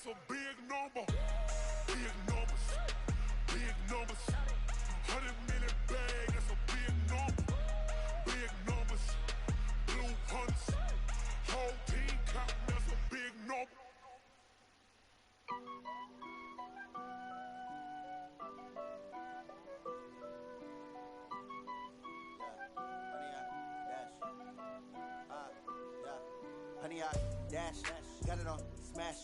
that's a big number. Big numbers, big numbers. 100 million bag, that's a big number. Big numbers, blue hunts. Whole team count, that's a big number. Honey, I dash, got it on smash,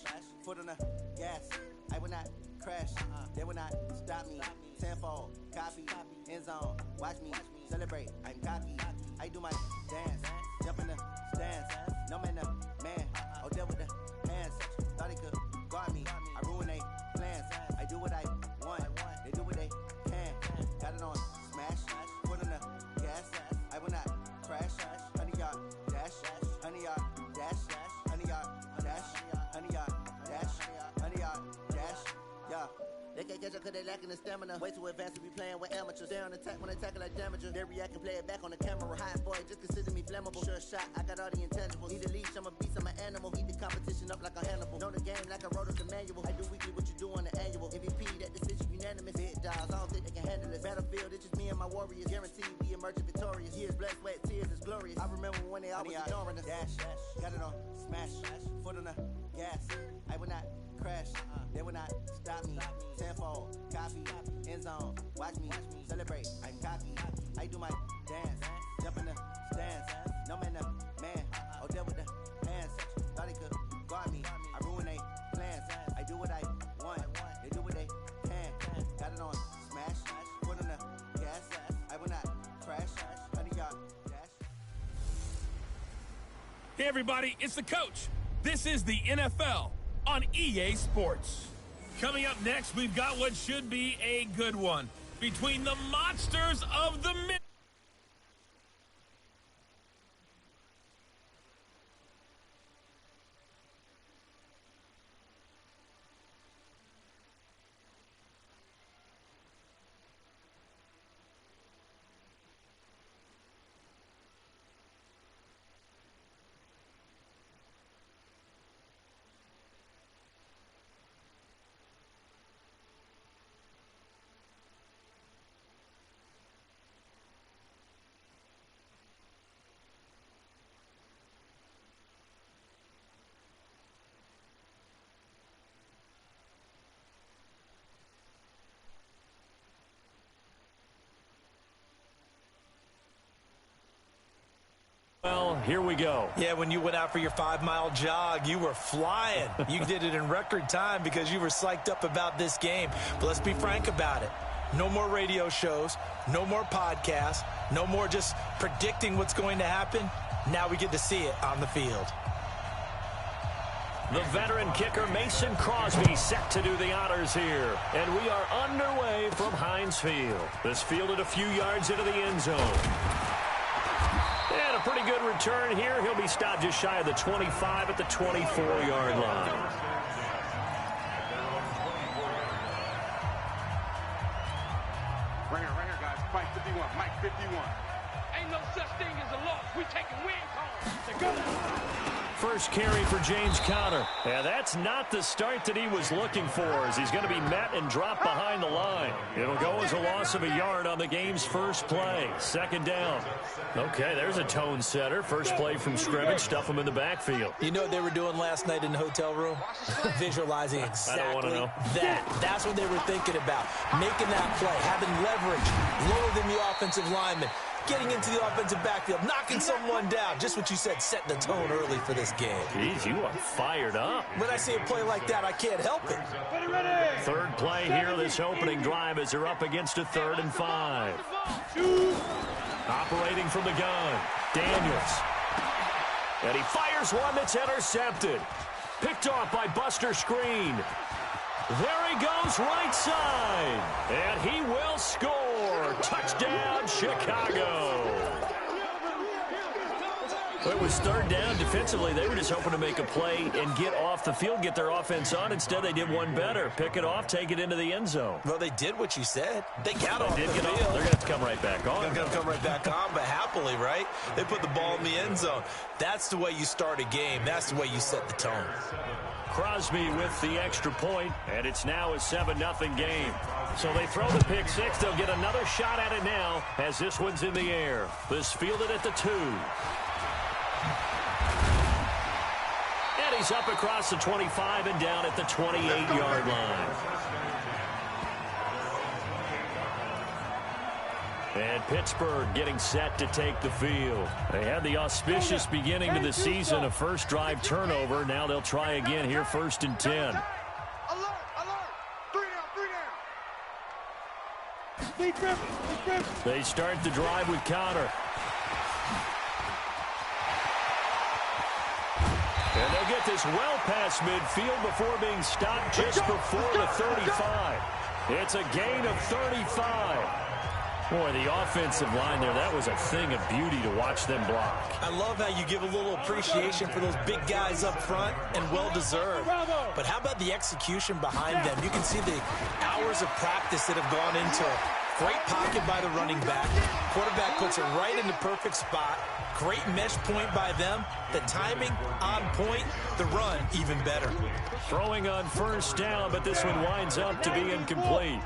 foot on the gas. I will not crash, they will not stop me. Tenfold, copy, end zone, watch me celebrate. I'm cocky, I do my dance, jump in the stands. No man, man, oh there with the hands. Thought he could guard me, I ruin they plans. I do what I want, they do what they can. Got it on smash, foot on the gas. I will not crash, honey, y'all dash, honey, y'all dash, honey, y'all dash, honey, y'all dash, honey, y'all dash, yeah. They can't catch up cause they lacking the stamina. Way too advanced to be playing with amateurs. Stay on attack when they tackle like damager. They react and play it back on the camera. Hot boy, just consider me flammable. Sure shot, I got all the intangibles. Need a leash, I'm a beast, I'm an animal. Heat the competition up like a Hannibal. Know the game like I wrote up the manual. I do weekly what you do on the annual. MVP, that decision unanimous. Big dogs, I don't think they can handle it. Battlefield, it's just me and my warriors. Guaranteed we emerge victorious. Years, blood, sweat, tears, it's glorious. I remember when they always ignoring us. Dash, got it on smash, foot on the gas. I will not crash, they will not stop me. Tenfold, copy, end zone, watch me celebrate. I'm cocky, I do my dance, jump in the stands. No man, man, oh there with the hands. Thought he could guard me, I ruin they plans. I do what I want, they do what they can. Got it on smash, foot on the gas. I will not crash, honey, y'all dash. Hey everybody, it's the coach. This is the NFL on EA Sports. Coming up next, we've got what should be a good one between the monsters of the mid. Well, here we go. Yeah, when you went out for your 5-mile jog, you were flying. You did it in record time because you were psyched up about this game. But let's be frank about it. No more radio shows, no more podcasts, no more just predicting what's going to happen. Now we get to see it on the field. The veteran kicker Mason Crosby set to do the honors here. And we are underway from Heinz Field. This fielded a few yards into the end zone. And a pretty good return here. He'll be stopped just shy of the 25 at the 24-yard line. Right here, guys. Mike 51. Mike 51. Ain't no such thing as a loss. We taking wins home. Go. First carry for James Conner. Yeah, that's not the start that he was looking for, as he's going to be met and dropped behind the line. It'll go as a loss of a yard on the game's first play. Second down. Okay, there's a tone setter. First play from scrimmage. Stuff him in the backfield. You know what they were doing last night in the hotel room? Visualizing exactly I don't want to know. that. That's what they were thinking about. Making that play, having leverage, lower than the offensive lineman, getting into the offensive backfield, knocking someone down. Just what you said, set the tone early for this game. Jeez, you are fired up. When I see a play like that, I can't help it. Third play here, this opening drive, as they're up against a 3rd and 5. Operating from the gun, Daniels. And he fires one that's intercepted. Picked off by Buster Screen. There he goes, right side. And he will score. Touchdown, Chicago. Well, it was third down. Defensively, they were just hoping to make a play and get off the field, get their offense on. Instead, they did one better. Pick it off, take it into the end zone. Well, they did what you said. They got off the field. They're going to have to come right back on. They're going to come right back on, but happily, right? They put the ball in the end zone. That's the way you start a game. That's the way you set the tone. Crosby with the extra point, and it's now a 7-0 game. So they throw the pick six. They'll get another shot at it now as this one's in the air. This fielded at the 2. And he's up across the 25 and down at the 28-yard line. And Pittsburgh getting set to take the field. They had the auspicious beginning to the season, a first drive turnover. Now they'll try again here, 1st and 10. Alert, alert. 3 down. They start the drive with Connor. And they'll get this well past midfield before being stopped just before the 35. It's a gain of 35. Boy, the offensive line there, that was a thing of beauty to watch them block. I love how you give a little appreciation for those big guys up front, and well-deserved. But how about the execution behind them? You can see the hours of practice that have gone into it. Great pocket by the running back. Quarterback puts it right in the perfect spot. Great mesh point by them. The timing on point. The run even better. Throwing on 1st down, but this one winds up to be incomplete.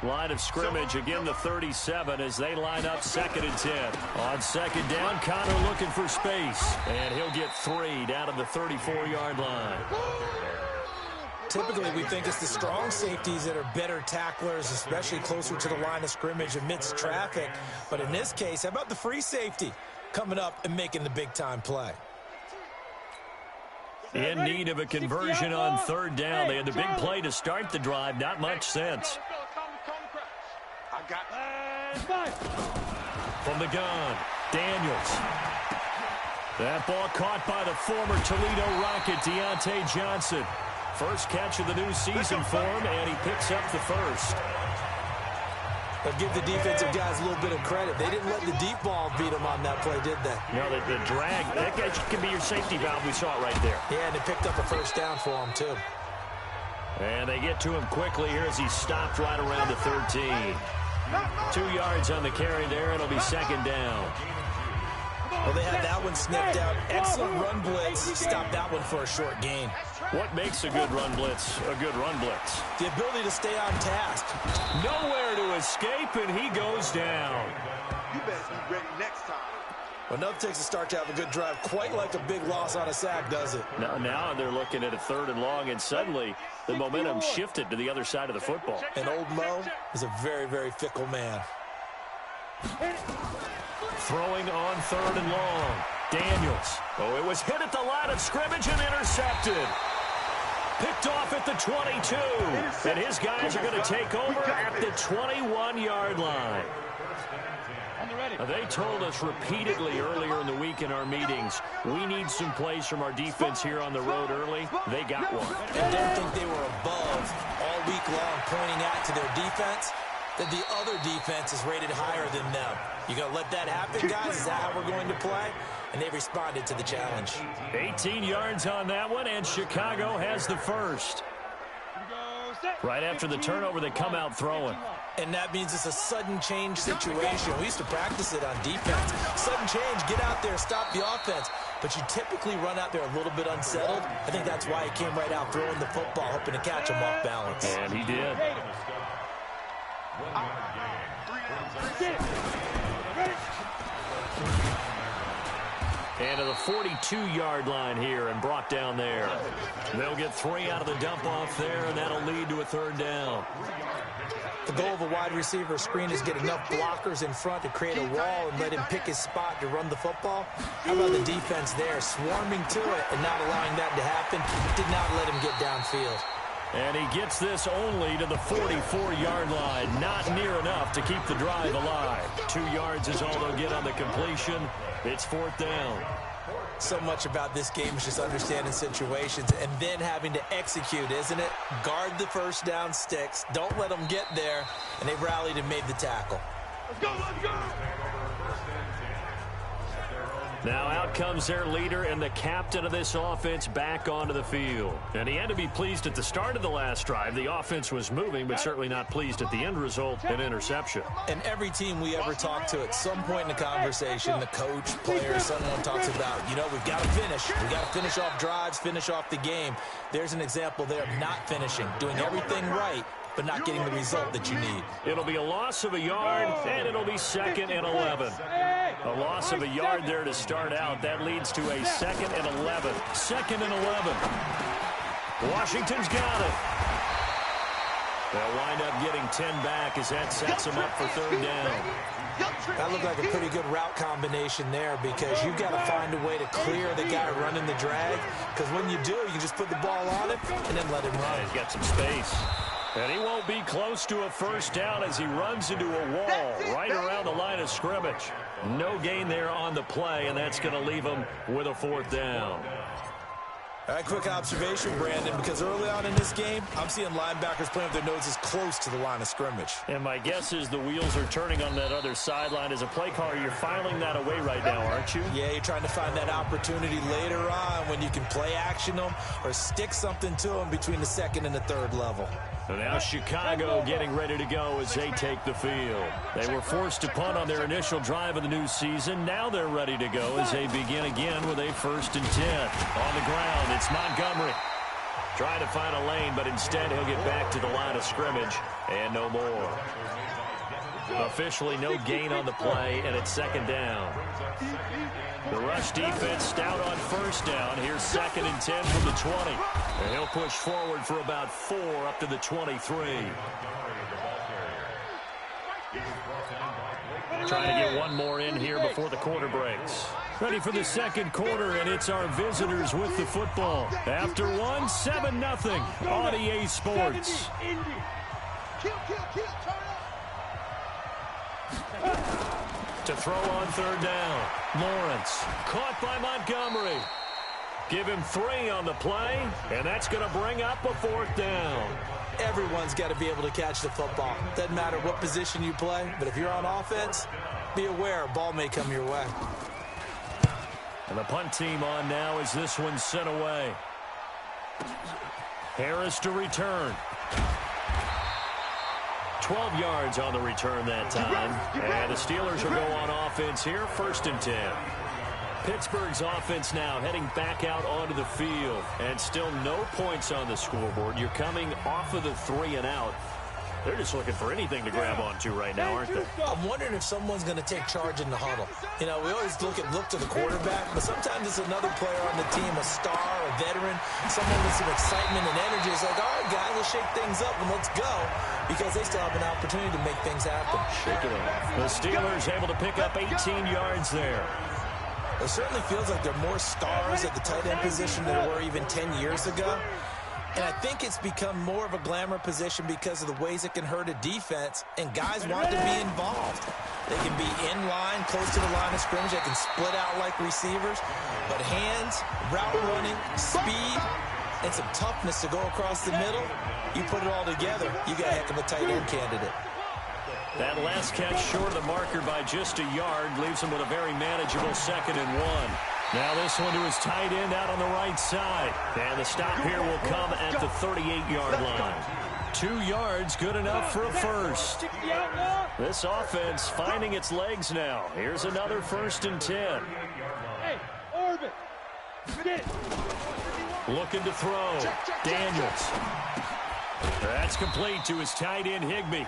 Line of scrimmage, again the 37 as they line up 2nd and 10. On 2nd down, Connor looking for space. And he'll get 3 down to the 34-yard line. Typically, we think it's the strong safeties that are better tacklers, especially closer to the line of scrimmage amidst traffic. But in this case, how about the free safety coming up and making the big-time play? In need of a conversion on 3rd down. They had the big play to start the drive. Not much sense. From the gun, Daniels. That ball caught by the former Toledo Rocket, Deontay Johnson. First catch of the new season for him, and he picks up the first. But give the defensive guys a little bit of credit. They didn't let the deep ball beat them on that play, did they? No, the drag, that can be your safety valve. We saw it right there. Yeah, and they picked up a first down for him, too. And they get to him quickly here as he stopped right around the 13. 2 yards on the carry there. It'll be 2nd down. Well, they had that one snipped out. Excellent run blitz. Stopped that one for a short gain. What makes a good run blitz a good run blitz? The ability to stay on task. Nowhere to escape, and he goes down. You better be ready next time. Well, enough takes a start to have a good drive. Quite like a big loss on a sack, does it? Now they're looking at a 3rd and long, and suddenly the momentum shifted to the other side of the football. And old Mo is a very, very fickle man. Throwing on 3rd and long. Daniels. Oh, it was hit at the line of scrimmage and intercepted. Picked off at the 22. And his guys are going to take over at the 21-yard line. They told us repeatedly earlier in the week in our meetings, we need some plays from our defense here on the road early. They got one. And don't think they were above all week long pointing out to their defense that the other defense is rated higher than them. You going to let that happen, guys? Is that how we're going to play? And they responded to the challenge. 18 yards on that one, and Chicago has the first. Right after the turnover, they come out throwing. And that means it's a sudden change situation. We used to practice it on defense. Sudden change, get out there, stop the offense. But you typically run out there a little bit unsettled. I think that's why he came right out throwing the football, hoping to catch him off balance. And he did. And to the 42-yard line here and brought down there. They'll get 3 out of the dump-off there, and that'll lead to a 3rd down. The goal of a wide receiver screen is get enough blockers in front to create a wall and let him pick his spot to run the football. How about the defense there, swarming to it and not allowing that to happen? Did not let him get downfield. And he gets this only to the 44-yard line. Not near enough to keep the drive alive. 2 yards is all they'll get on the completion. It's 4th down. So much about this game is just understanding situations and then having to execute, isn't it? Guard the first down sticks. Don't let them get there. And they rallied and made the tackle. Let's go, let's go! Now out comes their leader and the captain of this offense back onto the field. And he had to be pleased at the start of the last drive. The offense was moving, but certainly not pleased at the end result, an interception. And every team we ever talk to at some point in the conversation, the coach, player, someone talks about, we've got to finish. We've got to finish off drives, finish off the game. There's an example there of not finishing, doing everything right, but not getting the result that you need. It'll be a loss of a yard, and it'll be 2nd and 11. A loss of a yard there to start out. That leads to a 2nd and 11. 2nd and 11. Washington's got it. They'll wind up getting 10 back as that sets them up for 3rd down. That looked like a pretty good route combination there because you've got to find a way to clear the guy running the drag, because when you do, you just put the ball on him and then let him run. He's got some space. And he won't be close to a 1st down as he runs into a wall right around the line of scrimmage. No gain there on the play, and that's going to leave him with a 4th down. All right, quick observation, Brandon, because early on in this game, I'm seeing linebackers playing with their noses close to the line of scrimmage. And my guess is the wheels are turning on that other sideline. As a play caller, you're filing that away right now, aren't you? Yeah, you're trying to find that opportunity later on when you can play action them or stick something to them between the 2nd and the 3rd level. So now Chicago getting ready to go as they take the field. They were forced to punt on their initial drive of the new season. Now they're ready to go as they begin again with a 1st and 10. On the ground, it's Montgomery. Trying to find a lane, but instead he'll get back to the line of scrimmage and no more. Officially no gain on the play, and it's 2nd down. The rush defense stout on 1st down. Here's 2nd and 10 from the 20. And he'll push forward for about 4 up to the 23. Trying to get one more in here before the quarter breaks. Ready for the 2nd quarter, and it's our visitors with the football. After 1, 7-0 on EA Sports. To throw on 3rd down. Lawrence caught by Montgomery. Give him 3 on the play, and that's going to bring up a 4th down. Everyone's got to be able to catch the football. Doesn't matter what position you play, but if you're on offense, be aware a ball may come your way. And the punt team on now as this one's sent away. Harris to return. 12 yards on the return that time. And the Steelers will go on offense here, 1st and 10. Pittsburgh's offense now heading back out onto the field. And still no points on the scoreboard. You're coming off of the 3 and out. They're just looking for anything to grab onto right now, aren't they? I'm wondering if someone's going to take charge in the huddle. We always look to the quarterback, but sometimes it's another player on the team, a star, a veteran, someone with some excitement and energy. It's like, all right, guys, let's shake things up and let's go, because they still have an opportunity to make things happen. Shake it off. The Steelers able to pick up 18 yards there. It certainly feels like there are more stars at the tight end position than there were even 10 years ago. And I think it's become more of a glamour position because of the ways it can hurt a defense, and guys want to be involved. They can be in line, close to the line of scrimmage. They can split out like receivers. But hands, route running, speed, and some toughness to go across the middle, you put it all together, you got a heck of a tight end candidate. That last catch short of the marker by just a yard leaves him with a very manageable 2nd and 1. Now this one to his tight end out on the right side. And the stop here will come at the 38-yard line. 2 yards, good enough for a 1st. This offense finding its legs now. Here's another 1st and 10. Hey, Orbit. Looking to throw. Daniels. That's complete to his tight end, Higbee.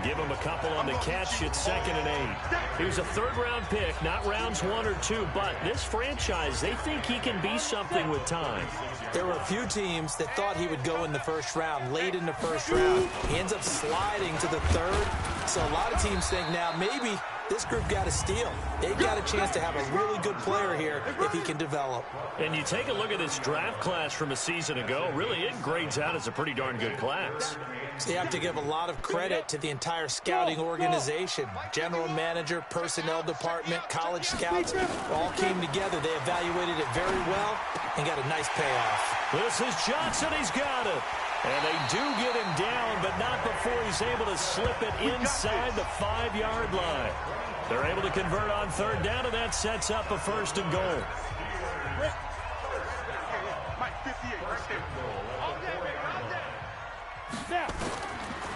Give him a couple on the catch. It's 2nd and 8. He was a 3rd-round pick, not rounds 1 or 2, but this franchise, they think he can be something with time. There were a few teams that thought he would go in the 1st round, late in the 1st round. He ends up sliding to the 3rd. So a lot of teams think now maybe this group got a steal. They've got a chance to have a really good player here if he can develop. And you take a look at this draft class from a season ago, really it grades out as a pretty darn good class. So you have to give a lot of credit to the entire scouting organization. General manager, personnel department, college scouts all came together. They evaluated it very well and got a nice payoff. This is Johnson. He's got it. And they do get him down, but not before he's able to slip it inside the 5-yard line. They're able to convert on third down, and that sets up a 1st and goal.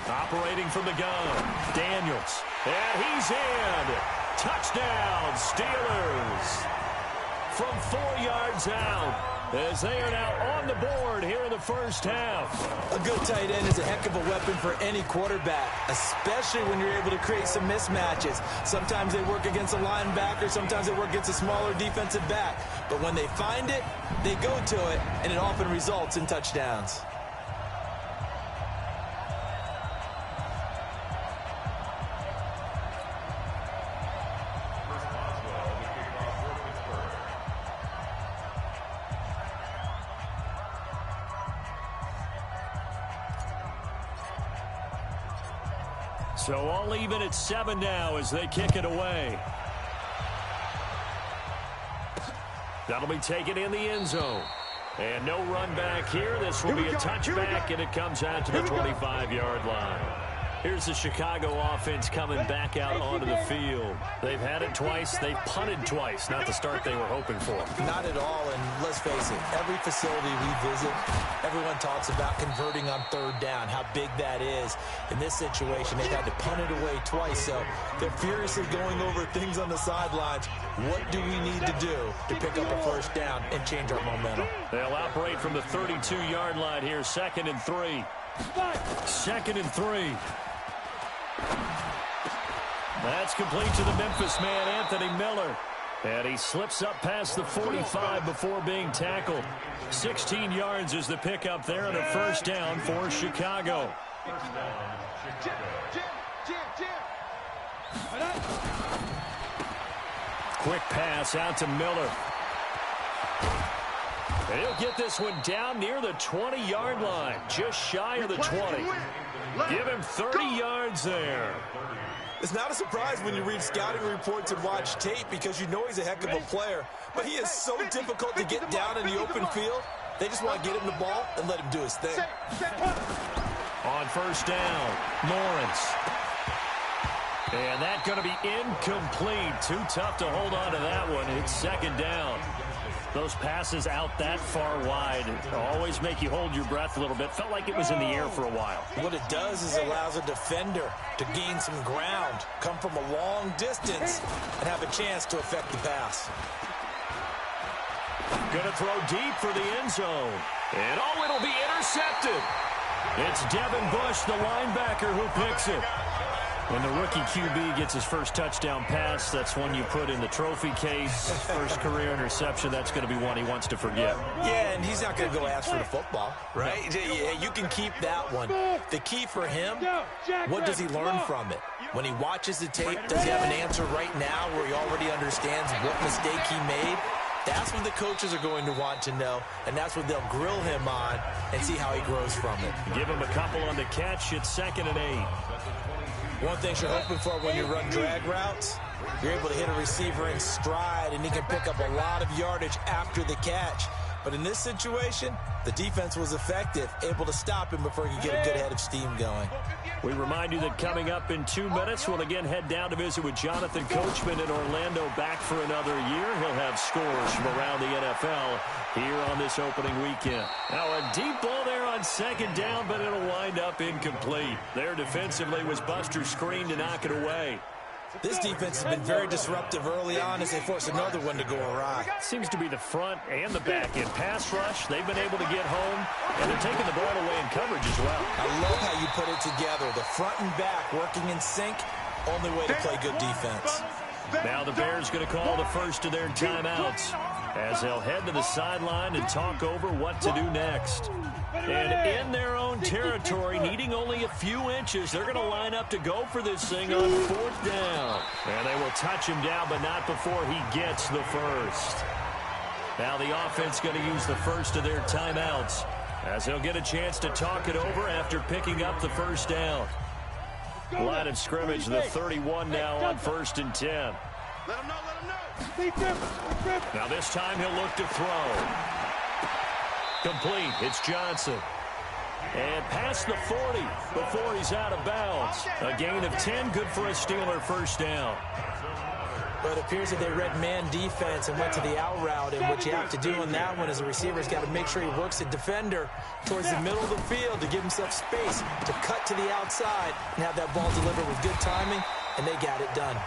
Operating from the gun, Daniels. And he's in. Touchdown, Steelers. From 4 yards out, as they are now on the board here in the first half. A good tight end is a heck of a weapon for any quarterback, especially when you're able to create some mismatches. Sometimes they work against a linebacker, sometimes they work against a smaller defensive back. But when they find it, they go to it, and it often results in touchdowns. So all even at 7 now as they kick it away. That'll be taken in the end zone. And no run back here. This will be a touchback, and it comes out to the 25-yard line. Here's the Chicago offense coming back out onto the field. They've had it twice. They've punted twice. Not the start they were hoping for. Not at all, and let's face it, every facility we visit, everyone talks about converting on third down, how big that is. In this situation, they've had to punt it away twice, so they're furiously going over things on the sidelines. What do we need to do to pick up a 1st down and change our momentum? They'll operate from the 32-yard line here, 2nd and 3. 2nd and 3. That's complete to the Memphis man, Anthony Miller. And he slips up past the 45 before being tackled. 16 yards is the pickup there, and a 1st down for Chicago. Quick pass out to Miller. And he'll get this one down near the 20-yard line, just shy of the 20. Give him 30 yards there. It's not a surprise when you read scouting reports and watch tape because you know he's a heck of a player. But he is so difficult to get down in the open field. They just want to get him the ball and let him do his thing. On 1st down, Lawrence. And that's going to be incomplete. Too tough to hold on to that one. It's 2nd down. Those passes out that far wide always make you hold your breath a little bit. Felt like it was in the air for a while. What it does is allows a defender to gain some ground, come from a long distance, and have a chance to affect the pass. Going to throw deep for the end zone. And oh, it'll be intercepted. It's Devin Bush, the linebacker, who picks it. When the rookie QB gets his first touchdown pass, that's one you put in the trophy case. First career interception, that's going to be one he wants to forget. Yeah, and he's not going to go ask for the football, right? Yeah, you can keep that one. The key for him, what does he learn from it? When he watches the tape, does he have an answer right now where he already understands what mistake he made? That's what the coaches are going to want to know, and that's what they'll grill him on and see how he grows from it. Give him a couple on the catch. It's 2nd and 8. One thing you're hoping for when you run drag routes, you're able to hit a receiver in stride, and he can pick up a lot of yardage after the catch. But in this situation, the defense was effective, able to stop him before he could get a good head of steam going. We remind you that coming up in 2 minutes, we'll again head down to visit with Jonathan Coachman in Orlando, back for another year. He'll have scores from around the NFL here on this opening weekend. Now a deep ball there on 2nd down, but it'll wind up incomplete. There defensively was Buster's screen to knock it away. This defense has been very disruptive early on as they force another one to go awry. Seems to be the front and the back end pass rush. They've been able to get home, and they're taking the ball away in coverage as well. I love how you put it together. The front and back working in sync, only way to play good defense. Now the Bears going to call the first of their timeouts as they'll head to the sideline and talk over what to do next. And in their own territory, needing only a few inches, they're going to line up to go for this thing on 4th down. And they will touch him down, but not before he gets the first. Now the offense going to use the first of their timeouts as they'll get a chance to talk it over after picking up the 1st down. Line of scrimmage, the 31 now on 1st and 10. Let him know, let him know. Now this time he'll look to throw. Complete. It's Johnson. And past the 40 before he's out of bounds. A gain of 10, good for a Steeler first down. But it appears that they read man defense and went to the out route. And what you have to do on that one is the receiver's got to make sure he works the defender towards the middle of the field to give himself space to cut to the outside and have that ball delivered with good timing, and they got it done.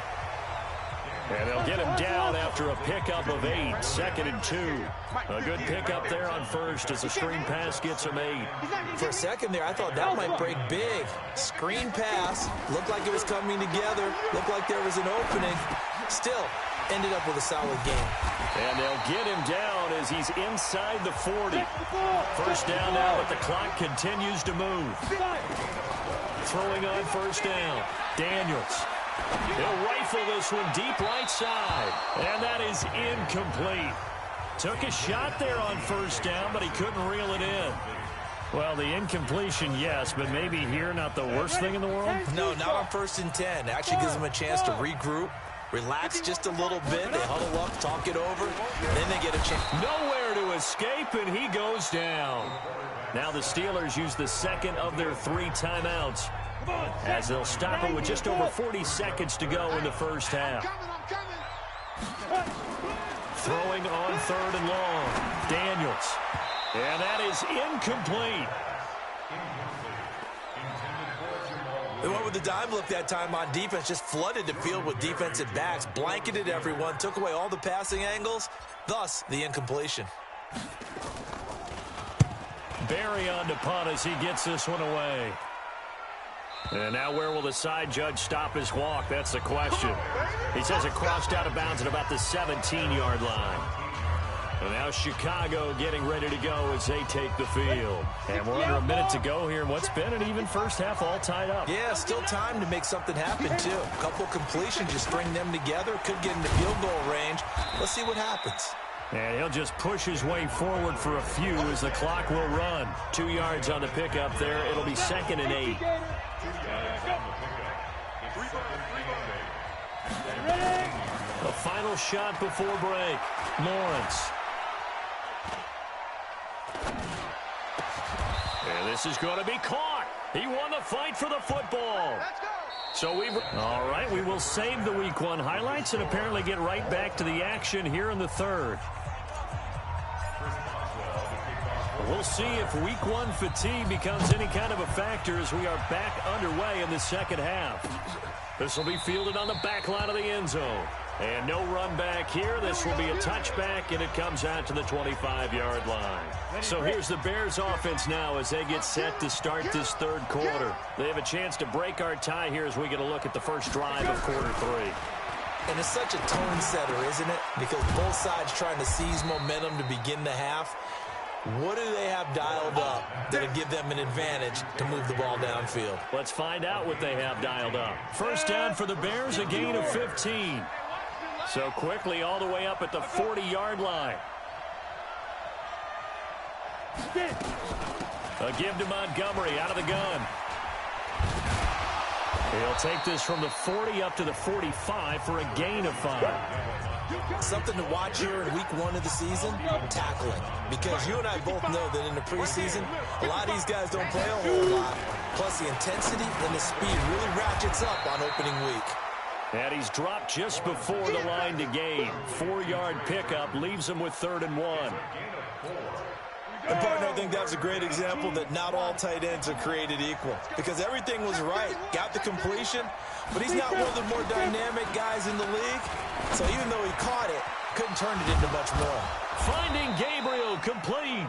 And they'll get him down after a pickup of 8, 2nd and 2. A good pickup there on first as the screen pass gets him 8. For a second there, I thought that might break big. Screen pass, looked like it was coming together, looked like there was an opening. Still, ended up with a solid game. And they'll get him down as he's inside the 40. First down now, but the clock continues to move. Throwing on first down, Daniels. He'll rifle this one deep right side. And that is incomplete. Took a shot there on first down, but he couldn't reel it in. Well, the incompletion, yes, but maybe here not the worst thing in the world? No, not on 1st and 10. It actually gives them a chance to regroup, relax just a little bit. They huddle up, talk it over, and then they get a chance. Nowhere to escape, and he goes down. Now the Steelers use the second of their 3 timeouts as they'll stop it with just over 40 seconds to go in the first half. Throwing on 3rd and long, Daniels. And that is incomplete. They went with the dime look that time on defense, just flooded the field with defensive backs, blanketed everyone, took away all the passing angles, thus the incompletion. Barry on to punt as he gets this one away. And now where will the side judge stop his walk? That's the question. He says it crossed out of bounds at about the 17-yard line. And now Chicago getting ready to go as they take the field. And we're under a minute to go here in what's been an even first half, all tied up. Yeah, still time to make something happen, too. A couple completions, just string them together. Could get into field goal range. Let's see what happens. And he'll just push his way forward for a few as the clock will run. 2 yards on the pickup there. It'll be 2nd and 8. The final shot before break. Lawrence. And this is going to be caught. He won the fight for the football. So all right, we will save the Week 1 highlights and apparently get right back to the action here in the 3rd. We'll see if Week 1 fatigue becomes any kind of a factor as we are back underway in the second half. This will be fielded on the back line of the end zone. And no run back here. This will be a touchback, and it comes out to the 25-yard line. So here's the Bears offense now as they get set to start this 3rd quarter. They have a chance to break our tie here as we get a look at the first drive of quarter 3. And it's such a tone setter, isn't it? Because both sides trying to seize momentum to begin the half. What do they have dialed up that'll give them an advantage to move the ball downfield? Let's find out what they have dialed up. First down for the Bears, a gain of 15. So quickly all the way up at the 40-yard line. A give to Montgomery out of the gun. He'll take this from the 40 up to the 45 for a gain of 5. Something to watch here in Week 1 of the season, tackling. Because you and I both know that in the preseason, a lot of these guys don't play a whole lot. Plus the intensity and the speed really ratchets up on opening week. And he's dropped just before the line to gain. 4-yard pickup leaves him with 3rd and 1. And partner, I think that was a great example that not all tight ends are created equal. Because everything was right. Got the completion, but he's not one of the more dynamic guys in the league. So even though he caught it, couldn't turn it into much more. Finding Gabriel complete.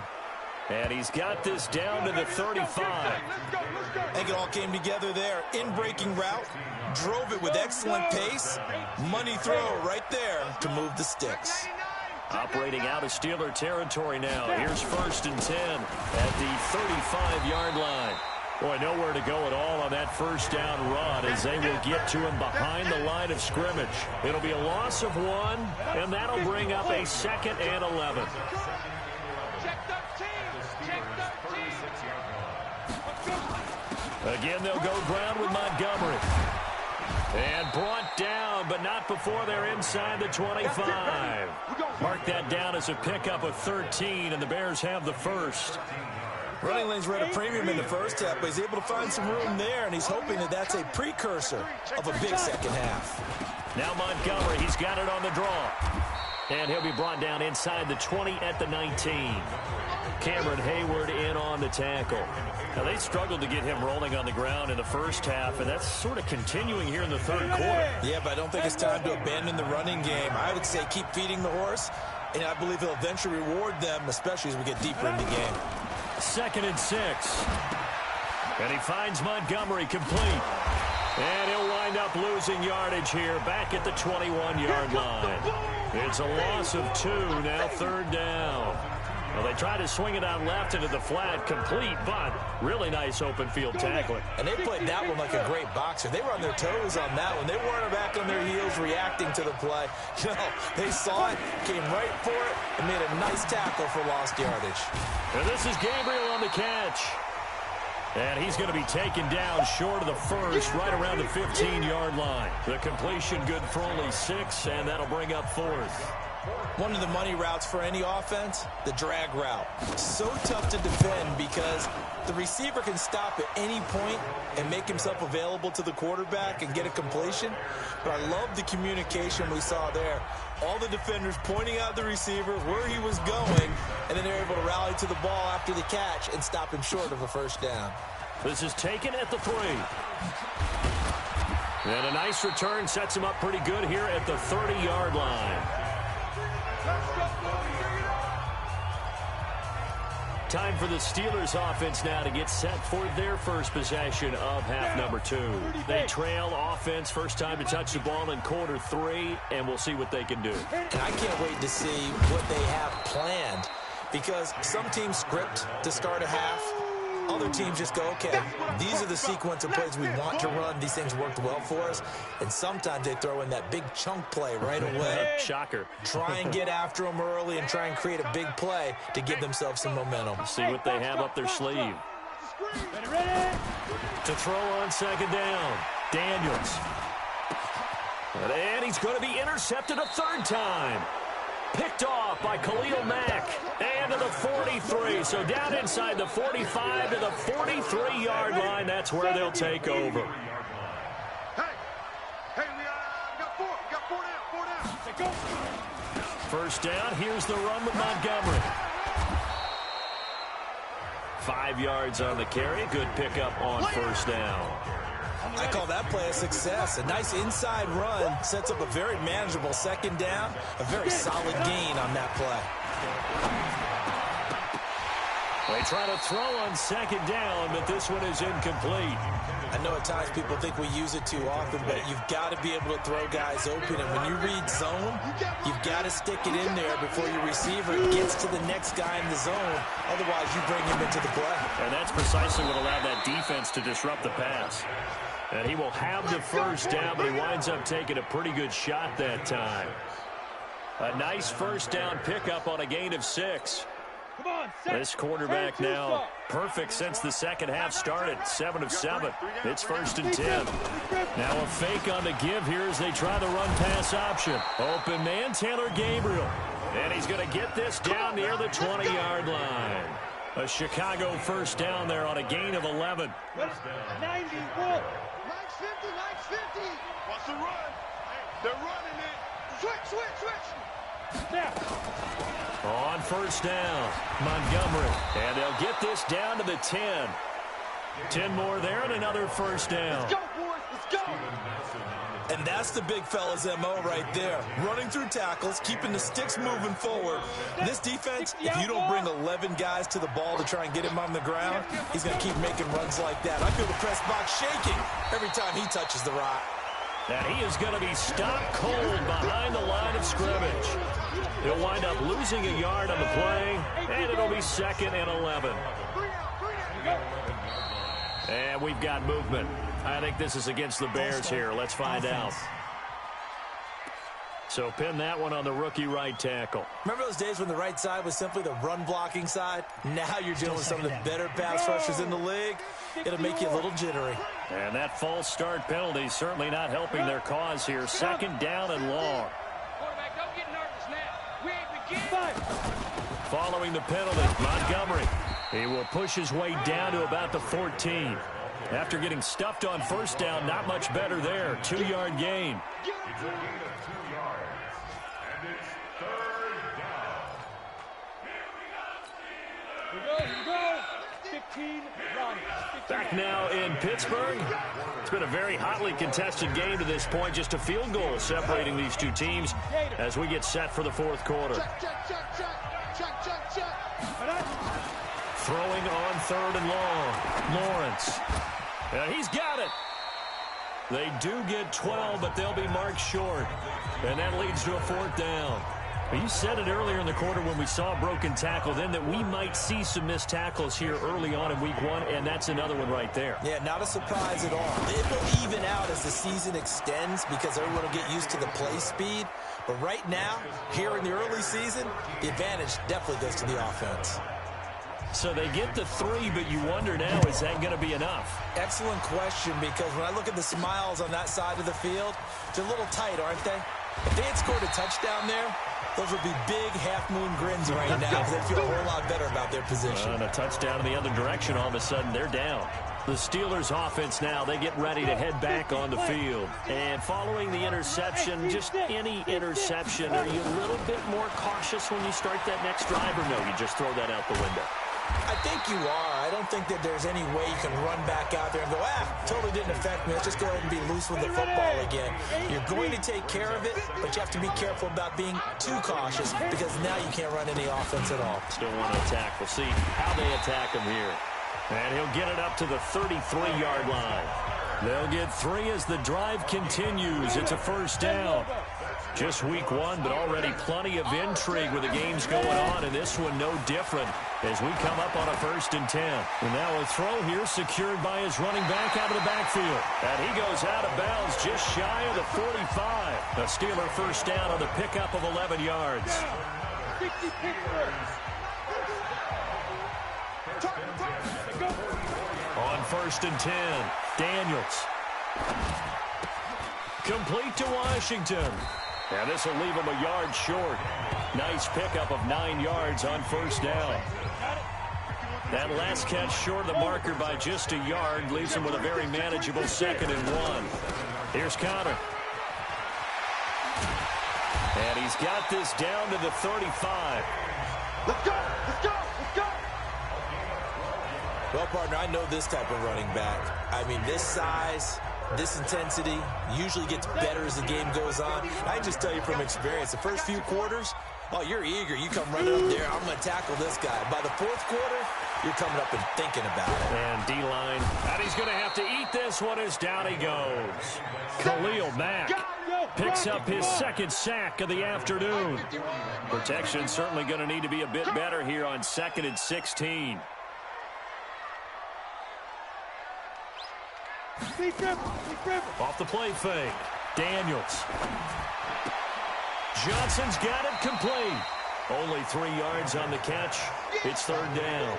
And he's got this down to the 35. I think it all came together there. In-breaking route, drove it with excellent pace. Money throw right there to move the sticks. Operating out of Steeler territory now. Here's 1st and 10 at the 35-yard line. Boy, nowhere to go at all on that first down run as they will get to him behind the line of scrimmage. It'll be a loss of 1, and that'll bring up a 2nd and 11. Again, they'll go ground with Montgomery. And brought down, but not before they're inside the 25. Mark that down as a pickup of 13, and the Bears have the first. Running lanes were at a premium in the first half, but he's able to find some room there, and he's hoping that that's a precursor of a big second half. Now Montgomery, he's got it on the draw. And he'll be brought down inside the 20 at the 19. Cameron Hayward in on the tackle. Now, they struggled to get him rolling on the ground in the first half, and that's sort of continuing here in the third quarter. Yeah, but I don't think it's time to abandon the running game. I would say keep feeding the horse, and I believe he'll eventually reward them, especially as we get deeper in the game. 2nd and 6. And he finds Montgomery complete. And he'll wind up losing yardage here back at the 21-yard line. It's a loss of 2, now 3rd down. Well, they tried to swing it out left into the flat, complete, but really nice open field tackling. And they played that one like a great boxer. They were on their toes on that one. They weren't back on their heels reacting to the play. No, they saw it, came right for it, and made a nice tackle for lost yardage. And this is Gabriel on the catch. And he's going to be taken down short of the first, right around the 15-yard line. The completion good for only 6, and that'll bring up 4th. One of the money routes for any offense, the drag route. So tough to defend because the receiver can stop at any point and make himself available to the quarterback and get a completion. But I love the communication we saw there. All the defenders pointing out the receiver, where he was going, and then they're able to rally to the ball after the catch and stop him short of a first down. This is taken at the 3. And a nice return sets him up pretty good here at the 30-yard line. Time for the Steelers offense now to get set for their first possession of half number 2. They trail offense, first time to touch the ball in quarter 3, and we'll see what they can do. And I can't wait to see what they have planned, because some teams script to start a half. Other teams just go, okay, these are the sequence of plays we want to run. These things worked well for us. And sometimes they throw in that big chunk play right away. Shocker. Try and get after them early and try and create a big play to give themselves some momentum. See what they have up their sleeve. To throw on 2nd down, Daniels. And he's going to be intercepted a 3rd time. Picked off by Khalil Mack. And to the 43. So down inside the 45 to the 43-yard line. That's where they'll take over. Hey, we got 4. We got 4 down. First down. Here's the run with Montgomery. 5 yards on the carry. Good pickup on first down. I call that play a success. A nice inside run sets up a very manageable 2nd down. A very solid gain on that play. They try to throw on 2nd down, but this one is incomplete. I know at times people think we use it too often, but you've got to be able to throw guys open. And when you read zone, you've got to stick it in there before your receiver gets to the next guy in the zone. Otherwise, you bring him into the play. And that's precisely what allowed that defense to disrupt the pass. And he will have the first down, but he winds up taking a pretty good shot that time. A nice first down pickup on a gain of 6. This quarterback now perfect since the second half started. 7 of 7. It's 1st and 10. Now a fake on the give here as they try the run-pass option. Open man, Taylor Gabriel. And he's going to get this down near the 20-yard line. A Chicago first down there on a gain of 11. 91. 950. What's the run? They're running it. Switch. Now. On first down, Montgomery. And they'll get this down to the 10. 10 more there and another first down. Let's go, boys. Let's go. And that's the big fella's MO right there. Running through tackles, keeping the sticks moving forward. This defense, if you don't bring 11 guys to the ball to try and get him on the ground, he's going to keep making runs like that. I feel the press box shaking every time he touches the rock. And he is going to be stopped cold behind the line of scrimmage. He'll wind up losing a yard on the play, and it'll be 2nd and 11. And we've got movement. I think this is against the Bears here. Let's find out. So pin that one on the rookie right tackle. Remember those days when the right side was simply the run-blocking side? Now you're dealing with some of the better pass rushers in the league. It'll make you a little jittery. And that false start penalty certainly not helping their cause here. 2nd down and long. Quarterback, don't get nervous now. We ain't beginning. Following the penalty, Montgomery. He will push his way down to about the 14. After getting stuffed on first down, not much better there. 2-yard gain. Back now in Pittsburgh. It's been a very hotly contested game to this point. Just a field goal separating these two teams as we get set for the fourth quarter. Throwing on 3rd and long. Lawrence. He's got it. They do get 12, but they'll be marked short. And that leads to a 4th down. You said it earlier in the quarter when we saw a broken tackle then that we might see some missed tackles here early on in week 1, and that's another one right there. Yeah, not a surprise at all. It will even out as the season extends because everyone will get used to the play speed. But right now, here in the early season, the advantage definitely goes to the offense. So they get the 3, but you wonder now, is that going to be enough? Excellent question, because when I look at the smiles on that side of the field, they're a little tight, aren't they? If they had scored a touchdown there, those would be big half-moon grins right now because they feel a whole lot better about their position. And a touchdown in the other direction, all of a sudden they're down. The Steelers offense now, they get ready to head back on the field. And following the interception, just any interception, are you a little bit more cautious when you start that next drive, or no, you just throw that out the window? I think you are. I don't think that there's any way you can run back out there and go, totally didn't affect me. Let's just go ahead and be loose with the football again. You're going to take care of it, but you have to be careful about being too cautious because now you can't run any offense at all. Still want to attack. We'll see how they attack him here. And he'll get it up to the 33-yard line. They'll get 3 as the drive continues. It's a 1st down. Just week 1, but already plenty of intrigue with the games going on, and this one no different as we come up on a 1st and 10. And now a throw here secured by his running back out of the backfield. And he goes out of bounds just shy of the 45. A Steeler 1st down on the pickup of 11 yards. On 1st and 10, Daniels. Complete to Washington. And this will leave him a yard short. Nice pickup of 9 yards on 1st down. That last catch short of the marker by just a yard leaves him with a very manageable 2nd and 1. Here's Connor. And he's got this down to the 35. Let's go! Let's go! Let's go! Well, partner, I know this type of running back. I mean, this size, this intensity usually gets better as the game goes on. I can just tell you from experience, the first few quarters, oh, you're eager. You come running up there, I'm going to tackle this guy. By the 4th quarter, you're coming up and thinking about it. And D-line, and he's going to have to eat this one as down he goes. Khalil Mack picks up his 2nd sack of the afternoon. Protection certainly going to need to be a bit better here on 2nd and 16. Off the play fake. Daniels. Johnson's got it complete. Only 3 yards on the catch. It's 3rd down.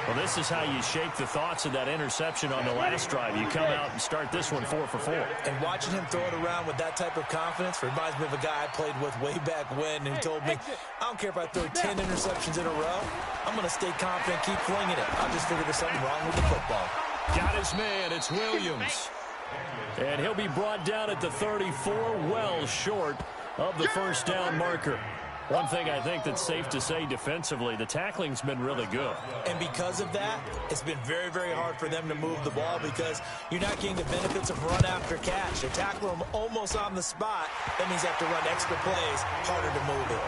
Well, this is how you shake the thoughts of that interception on the last drive. You come out and start this one 4 for 4. And watching him throw it around with that type of confidence reminds me of a guy I played with way back when who told me, I don't care if I throw 10 interceptions in a row. I'm going to stay confident, keep flinging it. I'll just figure there's something wrong with the football. Got his man. It's Williams. And he'll be brought down at the 34, well short of the 1st down marker. One thing I think that's safe to say defensively, the tackling's been really good. And because of that, it's been very, very hard for them to move the ball because you're not getting the benefits of run after catch. They tackle them almost on the spot. That means they have to run extra plays, harder to move it.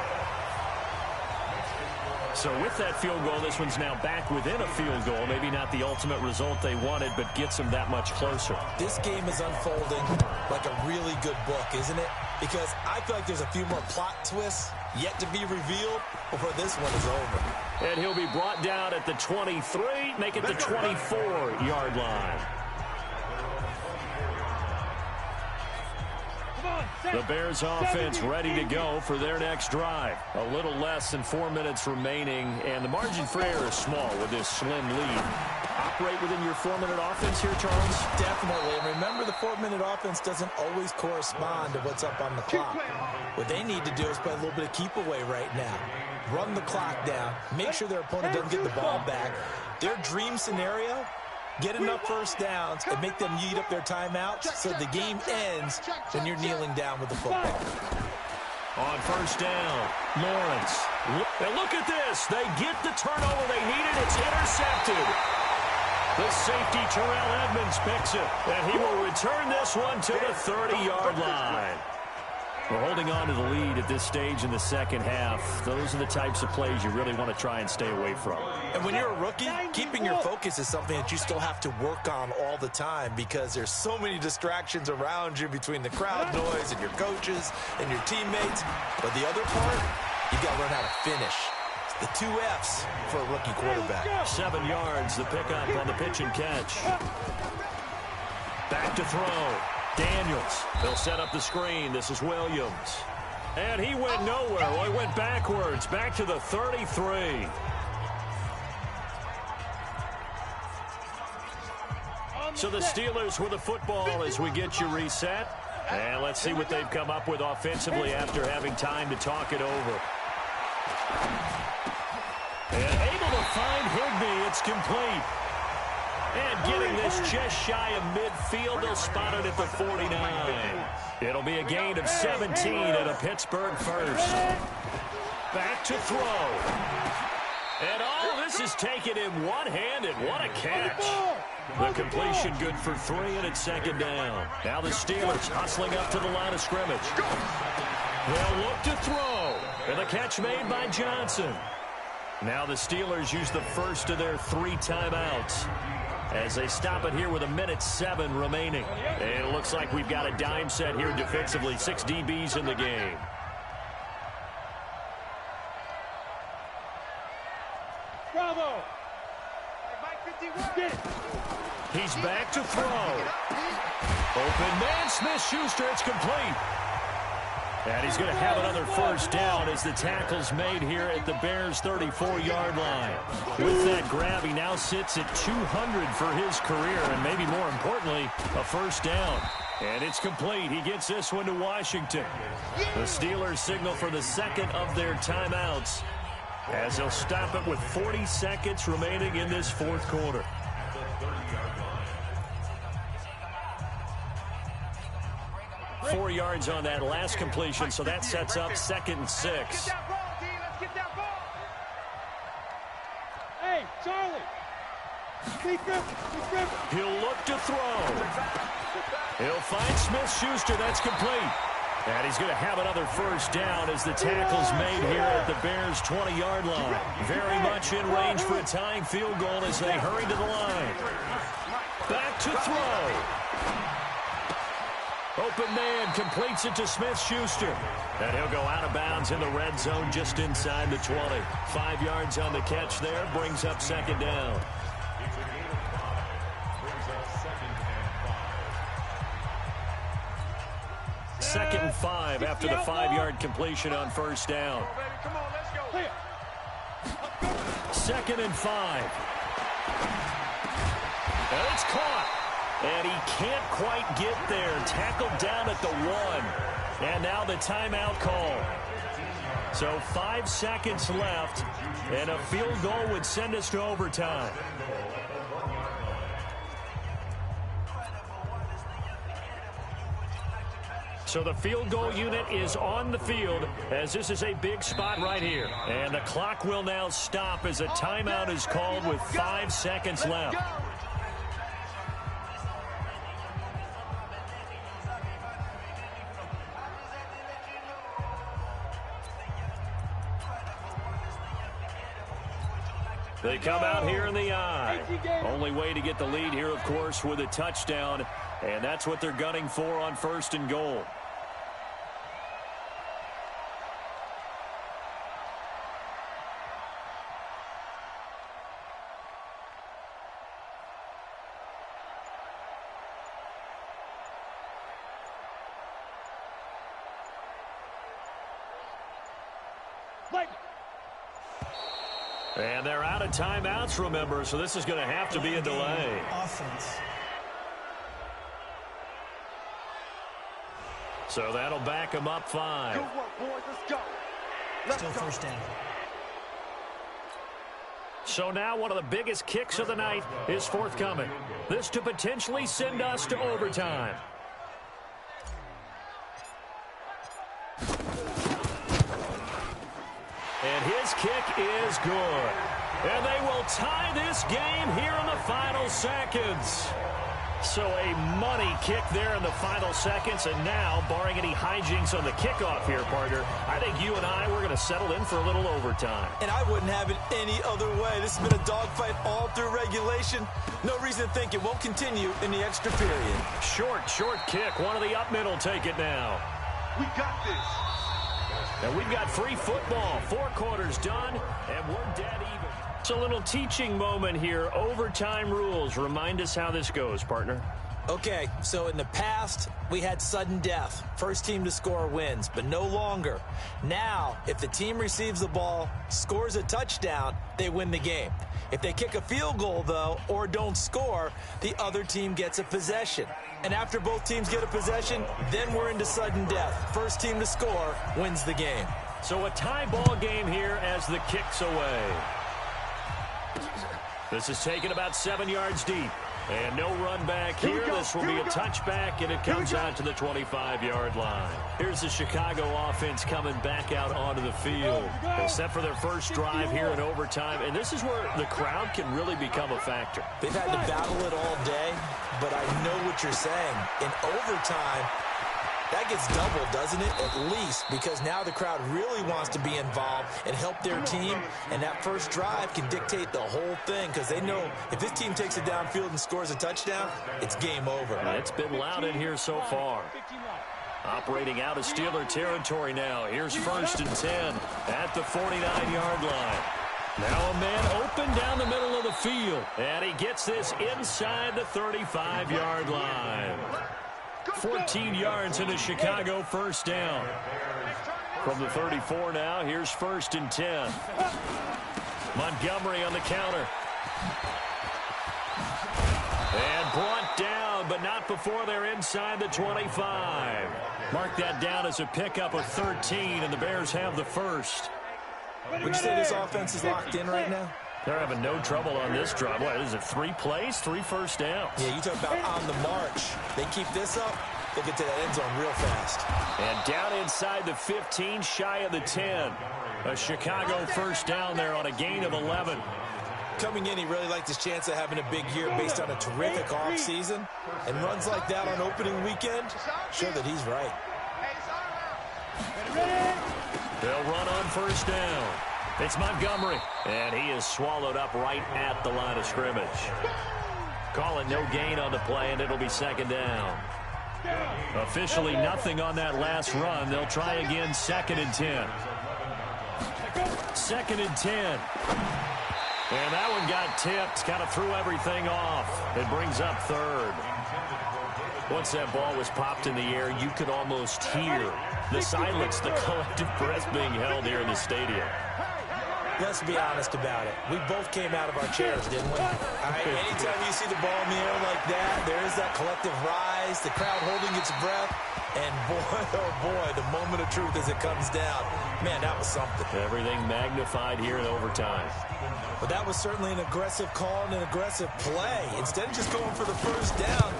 So with that field goal, this one's now back within a field goal. Maybe not the ultimate result they wanted, but gets them that much closer. This game is unfolding like a really good book, isn't it? Because I feel like there's a few more plot twists yet to be revealed before this one is over. And he'll be brought down at the 23, make it the 24-yard line. The Bears offense ready to go for their next drive. A little less than 4 minutes remaining, and the margin for error is small with this slim lead. Operate within your 4-minute offense here, Charles? Definitely. And remember, the 4-minute offense doesn't always correspond to what's up on the clock. What they need to do is play a little bit of keep away right now. run the clock down, make sure their opponent doesn't get the ball back. Their dream scenario, get enough first downs and make them eat up their timeouts so the game ends, then you're kneeling down with the football. On first down, Lawrence. And look at this. They get the turnover they needed. It's intercepted. The safety, Terrell Edmonds, picks it. And he will return this one to the 30-yard line. We're holding on to the lead at this stage in the second half. Those are the types of plays you really want to try and stay away from. And when you're a rookie, keeping your focus is something that you still have to work on all the time because there's so many distractions around you between the crowd noise and your coaches and your teammates. But the other part, you got to learn how to finish. It's the 2 F's for a rookie quarterback. 7 yards, the pickup on the pitch and catch. Back to throw. Daniels. They'll set up the screen. This is Williams. And he went nowhere. Well, he went backwards. Back to the 33. So the Steelers with the football as we get you reset. And let's see what they've come up with offensively after having time to talk it over. And able to find Higbee. It's complete. And getting this just shy of midfield, they'll spot it at the 49. It'll be a gain of 17 and a Pittsburgh first. Back to throw. And all this is taken in one-handed. What a catch. The completion good for 3, and it's second down. Now the Steelers hustling up to the line of scrimmage. They'll look to throw. And the catch made by Johnson. Now the Steelers use the first of their 3 timeouts as they stop it here with 1:07 remaining. And it looks like we've got a dime set here defensively. 6 DBs in the game. Bravo! He's back to throw. Open man, Smith-Schuster. It's complete. And he's going to have another first down as the tackle's made here at the Bears' 34-yard line. With that grab, he now sits at 200 for his career, and maybe more importantly, a first down. And it's complete. He gets this one to Washington. The Steelers signal for the second of their timeouts as they'll stop it with 40 seconds remaining in this fourth quarter. Four yards on that last completion, so that sets up 2nd and 6. Hey, Charlie. He'll look to throw. He'll find Smith-Schuster. That's complete. And he's going to have another first down as the tackle's made here at the Bears' 20-yard line. Very much in range for a tying field goal as they hurry to the line. Back to throw. Open man completes it to Smith-Schuster. And he'll go out of bounds in the red zone just inside the 20. 5 yards on the catch there. Brings up second down. Second and 5 after the 5-yard completion on first down. Second and 5. And it's caught. And he can't quite get there. Tackled down at the 1. And now the timeout call. So 5 seconds left. And a field goal would send us to overtime. So the field goal unit is on the field as this is a big spot right here. And the clock will now stop as a timeout is called with 5 seconds left. They come out here in the eye. Only way to get the lead here, of course, with a touchdown. And that's what they're gunning for on first and goal. And they're out of timeouts, remember, so this is going to have to be a delay. Offense. So that'll back them up 5. Good work, boys. Let's go. Still first down. So now one of the biggest kicks of the night is forthcoming. This to potentially send us to overtime. And his kick is good. And they will tie this game here in the final seconds. So a money kick there in the final seconds. And now, barring any hijinks on the kickoff here, partner, I think you and I, we're going to settle in for a little overtime. And I wouldn't have it any other way. This has been a dogfight all through regulation. No reason to think it won't continue in the extra period. Short kick. One of the up middle take it now. We got this. And we've got free football. 4 quarters done, and we're dead even. It's a little teaching moment here. Overtime rules. Remind us how this goes, partner. Okay, so in the past, we had sudden death. First team to score wins, but no longer. Now, if the team receives the ball, scores a touchdown, they win the game. If they kick a field goal, though, or don't score, the other team gets a possession. And after both teams get a possession, then we're into sudden death. First team to score wins the game. So a tie ball game here as the kick's away. This is taken about 7 yards deep. And no run back here. This will be a touchback, and it comes out to the 25-yard line. Here's the Chicago offense coming back out onto the field. Except for their first drive here in overtime. And this is where the crowd can really become a factor. They've had to battle it all day, but I know what you're saying. In overtime, that gets doubled, doesn't it? At least, because now the crowd really wants to be involved and help their team, and that first drive can dictate the whole thing because they know if this team takes it downfield and scores a touchdown, it's game over. It's been loud in here so far. Operating out of Steeler territory now. Here's 1st and 10 at the 49-yard line. Now a man open down the middle of the field, and he gets this inside the 35-yard line. 14 yards in a Chicago first down. From the 34 now, here's 1st and 10. Montgomery on the counter. And brought down, but not before they're inside the 25. Mark that down as a pickup of 13, and the Bears have the first. Would you say this offense is locked in right now? They're having no trouble on this drive. What is it, 3 plays, 3 first downs? Yeah, you talk about on the march. They keep this up, they'll get to that end zone real fast. And down inside the 15, shy of the 10. A Chicago first down there on a gain of 11. Coming in, he really liked his chance of having a big year based on a terrific offseason. And runs like that on opening weekend show that he's right. They'll run on first down. It's Montgomery, and he is swallowed up right at the line of scrimmage. Calling no gain on the play, and it'll be 2nd down. Officially nothing on that last run. They'll try again, 2nd and 10. 2nd and 10. And that one got tipped, kind of threw everything off. It brings up 3rd. Once that ball was popped in the air, you could almost hear the silence, the collective breath being held here in the stadium. Let's be honest about it. We both came out of our chairs, didn't we? Anytime you see the ball in the air like that, there is that collective rise, the crowd holding its breath, and boy, oh boy, the moment of truth as it comes down. Man, that was something. Everything magnified here in overtime. But that was certainly an aggressive call and an aggressive play. Instead of just going for the first down,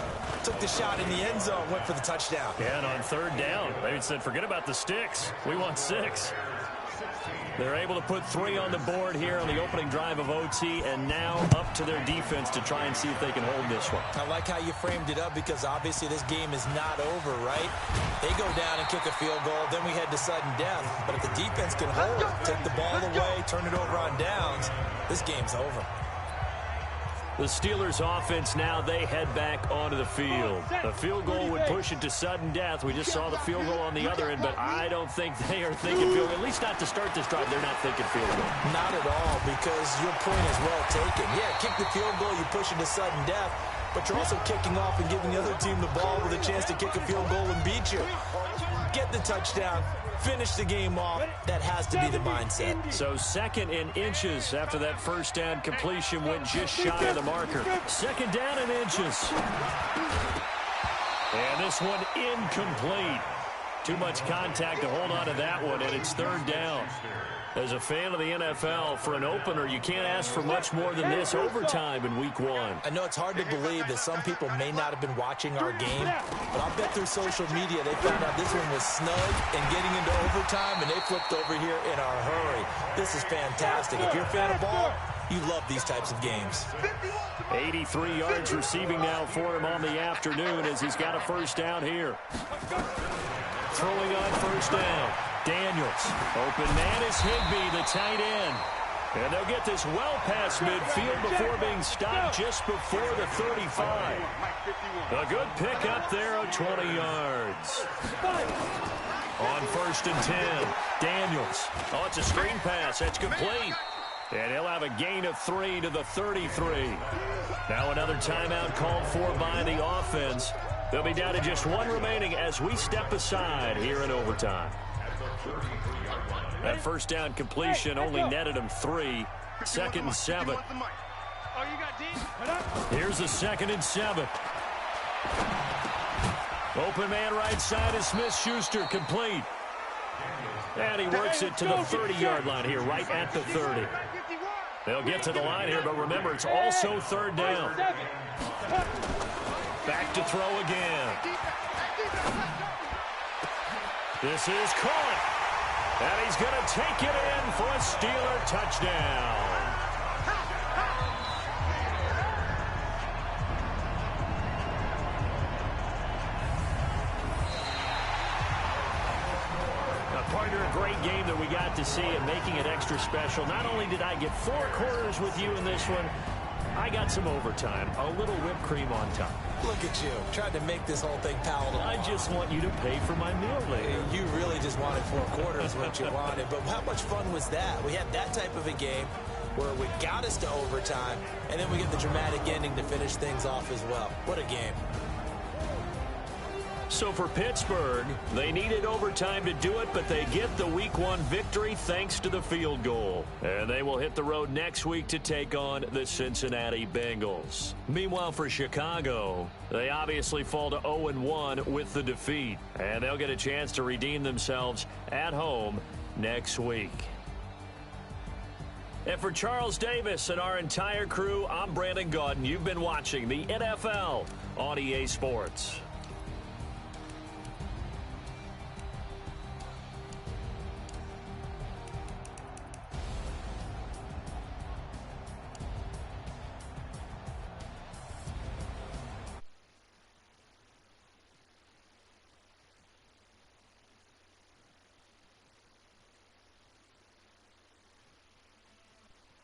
took the shot in the end zone, went for the touchdown. Yeah, and on 3rd down, they said, forget about the sticks. We want 6. They're able to put 3 on the board here on the opening drive of OT, and now up to their defense to try and see if they can hold this one. I like how you framed it up because obviously this game is not over, right? They go down and kick a field goal, then we head to sudden death. But if the defense can hold, take the ball away, turn it over on downs, this game's over. The Steelers offense now, they head back onto the field. A field goal would push it to sudden death. We just saw the field goal on the other end, but I don't think they are thinking field goal. At least not to start this drive. They're not thinking field goal. Not at all, because your point is well taken. Yeah, kick the field goal, you push it to sudden death, but you're also kicking off and giving the other team the ball with a chance to kick a field goal and beat you. Get the touchdown. Finish the game off. That has to be the mindset. So 2nd and inches after that first down completion went just shy of the marker. 2nd down and inches. And this one incomplete. Too much contact to hold on to that one, and it's 3rd down. As a fan of the NFL, for an opener, you can't ask for much more than this overtime in Week 1. I know it's hard to believe that some people may not have been watching our game, but I'll bet through social media they found out this one was snug and getting into overtime, and they flipped over here in a hurry. This is fantastic. If you're a fan of ball, you love these types of games. 83 yards receiving now for him on the afternoon as he's got a first down here. Throwing on first down. Daniels. Open man is Higbee, the tight end. And they'll get this well past midfield before being stopped just before the 35. A good pickup there of 20 yards. On first and 10, Daniels. Oh, it's a screen pass. That's complete. And he'll have a gain of 3 to the 33. Now another timeout called for by the offense. They'll be down to just one remaining as we step aside here in overtime. That first down completion only netted him 3. 2nd and 7. Here's the 2nd and 7. Open man right side is Smith-Schuster, complete. And he works it to the 30-yard line here, right at the 30. They'll get to the line here, but remember, it's also 3rd down. Back to throw again. This is caught. And he's going to take it in for a Steeler touchdown. Partner, a great game that we got to see and making it extra special. Not only did I get 4 quarters with you in this one, I got some overtime, a little whipped cream on top. Look at you, trying to make this whole thing palatable. I just want you to pay for my meal later. You really just wanted 4 quarters, what you wanted. But how much fun was that? We had that type of a game where we got us to overtime, and then we get the dramatic ending to finish things off as well. What a game. So for Pittsburgh, they needed overtime to do it, but they get the Week 1 victory thanks to the field goal. And they will hit the road next week to take on the Cincinnati Bengals. Meanwhile, for Chicago, they obviously fall to 0-1 with the defeat. And they'll get a chance to redeem themselves at home next week. And for Charles Davis and our entire crew, I'm Brandon Gaudin. You've been watching the NFL on EA Sports.